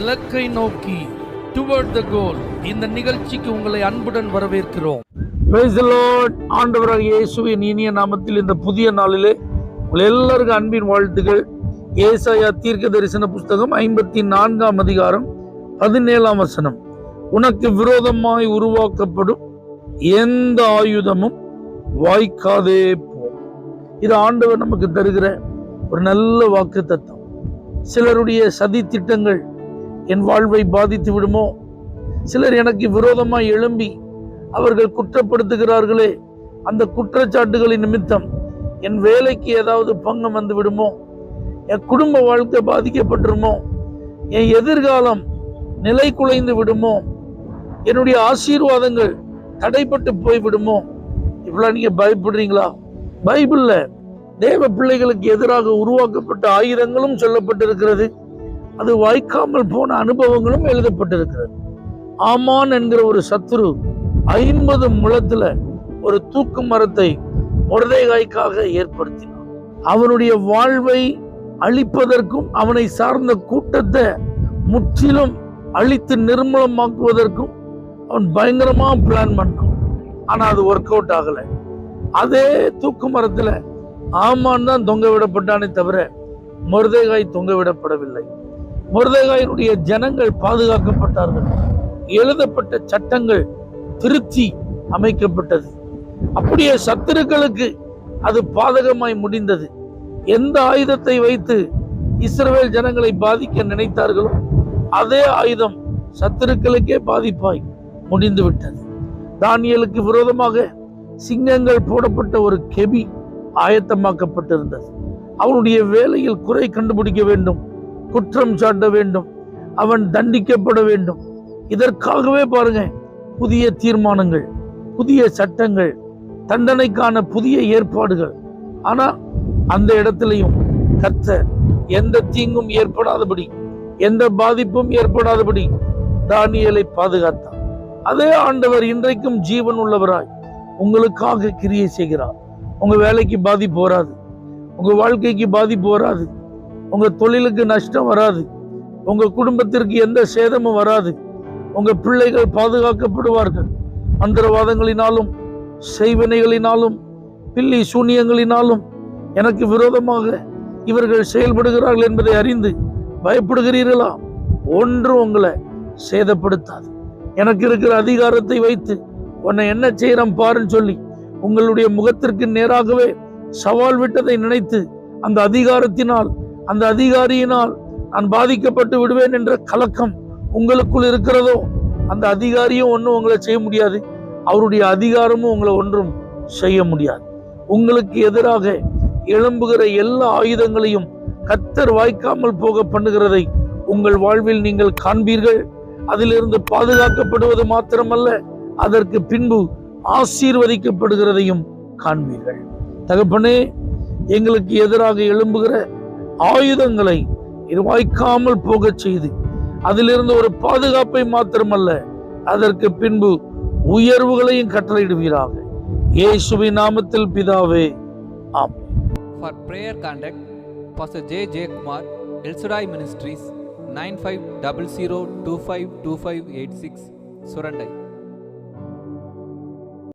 இலக்கை நோக்கி டுவர்ட் த கோல். இந்த நிகழ்ச்சிக்கு உங்களை அன்புடன் வரவேற்கிறோம். Praise the Lord. ஆண்டவராகிய இயேசுவின் இனிய நாமத்தில் இந்த புதிய நாளிலே உங்கள் எல்லாருக்கும் அன்பின் வாழ்த்துக்கள். ஏசாயா தீர்க்க தரிசன புஸ்தகம் 54 அதிகாரம் 17 வசனம். உனக்கு விரோதமாய் உருவாக்கப்படும் எந்த ஆயுதமும் வாய்க்காதே போ. இது ஆண்டவர் நமக்கு தருகிற ஒரு நல்ல வாக்கு தத்தம். சிலருடைய சதி திட்டங்கள் என் வாழ்வை பாதித்து விடுமோ, சிலர் எனக்கு விரோதமாய் எழும்பி அவர்கள் குற்றப்படுத்துகிறார்களே, அந்த குற்றச்சாட்டுகளின் நிமித்தம் என் வேலைக்கு ஏதாவது பங்கம் வந்து விடுமோ, என் குடும்ப வாழ்க்கை பாதிக்கப்பட்டுருமோ, என் எதிர்காலம் நிலை குலைந்து விடுமோ, என்னுடைய ஆசீர்வாதங்கள் தடைப்பட்டு போய்விடுமோ, இப்பெல்லாம் நீங்க பயப்படுறீங்களா? பைபிள்ல தேவ பிள்ளைகளுக்கு எதிராக உருவாக்கப்பட்ட ஆயுதங்களும் சொல்லப்பட்டிருக்கிறது. அது வாய்க்காமல் போன அனுபவங்களும் எழுதப்பட்டிருக்கிறது. ஆமான் என்கிற ஒரு சத்துரு 50 முழத்துல ஒரு தூக்கு மரத்தை மொர்தெகாய்க்காக ஏற்படுத்தினான். அவனுடைய வாழ்வை அழிப்பதற்கும் அவனை சார்ந்த கூட்டத்தை முற்றிலும் அழித்து நிர்மூலமாக்குவதற்கும் அவன் பயங்கரமா பிளான் பண்ணான். ஆனா அது ஒர்க் அவுட் ஆகல. அதே தூக்கு மரத்துல ஆமான் தான் தொங்க விடப்பட்டானே தவிர மொர்தெகாய் தொங்க விடப்படவில்லை. மொர்தெகாயினுடைய ஜனங்கள் பாதுகாக்கப்பட்டார்கள். எழுதப்பட்ட சட்டங்கள் திருத்தி அமைக்கப்பட்டது. அப்படியே சத்துருக்களுக்கு அது பாதகமாய் முடிந்தது. எந்த ஆயுதத்தை வைத்து இஸ்ரவேல் ஜனங்களை பாதிக்க நினைத்தார்களோ அதே ஆயுதம் சத்துருக்களுக்கே பாதிப்பாய் முடிந்து விட்டது. தானியேலுக்கு விரோதமாக சிங்கங்கள் போடப்பட்ட ஒரு கெபி ஆயத்தமாக்கப்பட்டிருந்தது. அவனுடைய வேலையில் குறை கண்டுபிடிக்க வேண்டும், குற்றம் சாட்ட வேண்டும், அவன் தண்டிக்கப்பட வேண்டும். இதற்காகவே பாருங்க, புதிய தீர்மானங்கள், புதிய சட்டங்கள், தண்டனைக்கான புதிய ஏற்பாடுகள். ஆனா அந்த இடத்திலையும் கர்த்தர் எந்த தீங்கும் ஏற்படாதபடி, எந்த பாதிப்பும் ஏற்படாதபடி தானியேலை பாதுகாத்தார். அதே ஆண்டவர் இன்றைக்கும் ஜீவன் உள்ளவராய் உங்களுக்காக கிரியை செய்கிறார். உங்க வேலைக்கு பாதிப்பு வராது, உங்க வாழ்க்கைக்கு பாதிப்பு வராது, உங்க தொழிலுக்கு நஷ்டம் வராது, உங்க குடும்பத்திற்கு எந்த சேதமும் வராது. உங்க பிள்ளைகள் பாதுகாக்கப்படுவார்கள். மந்திரவாதங்களினாலும் செய்வினைகளினாலும் பில்லி சூனியங்களினாலும் எனக்கு விரோதமாக இவர்கள் செயல்படுகிறார்கள் என்பதை அறிந்து பயப்படுகிறீர்களா? ஒன்றும் உங்களை சேதப்படுத்தாது. எனக்கு இருக்கிற அதிகாரத்தை வைத்து உன்னை என்ன செய்யறோம் பாருன்னு சொல்லி உங்களுடைய முகத்திற்கு நேராகவே சவால் விட்டதை நினைத்து அந்த அதிகாரத்தினால், அந்த அதிகாரியினால் நான் பாதிக்கப்பட்டு விடுவேன் என்ற கலக்கம் உங்களுக்குள் இருக்கிறதோ, அந்த அதிகாரியும் ஒன்றும் உங்களை செய்ய முடியாது, அவருடைய அதிகாரமும் உங்களை ஒன்றும் செய்ய முடியாது. உங்களுக்கு எதிராக எழும்புகிற எல்லா ஆயுதங்களையும் கர்த்தர் வாய்க்காமல் போக பண்ணுகிறதை உங்கள் வாழ்வில் நீங்கள் காண்பீர்கள். அதிலிருந்து பாதுகாக்கப்படுவது மாத்திரமல்ல, அதற்கு பின்பு ஆசீர்வதிக்கப்படுகிறதையும் காண்பீர்கள். தகப்பனே, எங்களுக்கு எதிராக எழும்புகிற ஆயுதங்களை வாய்க்காமல் போக செய்து அதிலிருந்து ஒரு பாதுகாப்பை மாத்திரமல்ல, அதற்கு பின்பு உயர்வுகளையும் கட்டளையிடுவீராக. இயேசுவின் நாமத்தில் பிதாவே, ஆமென். For prayer contact Pastor J. Kumar, El Shaddai Ministries, 9500252586, Surandai.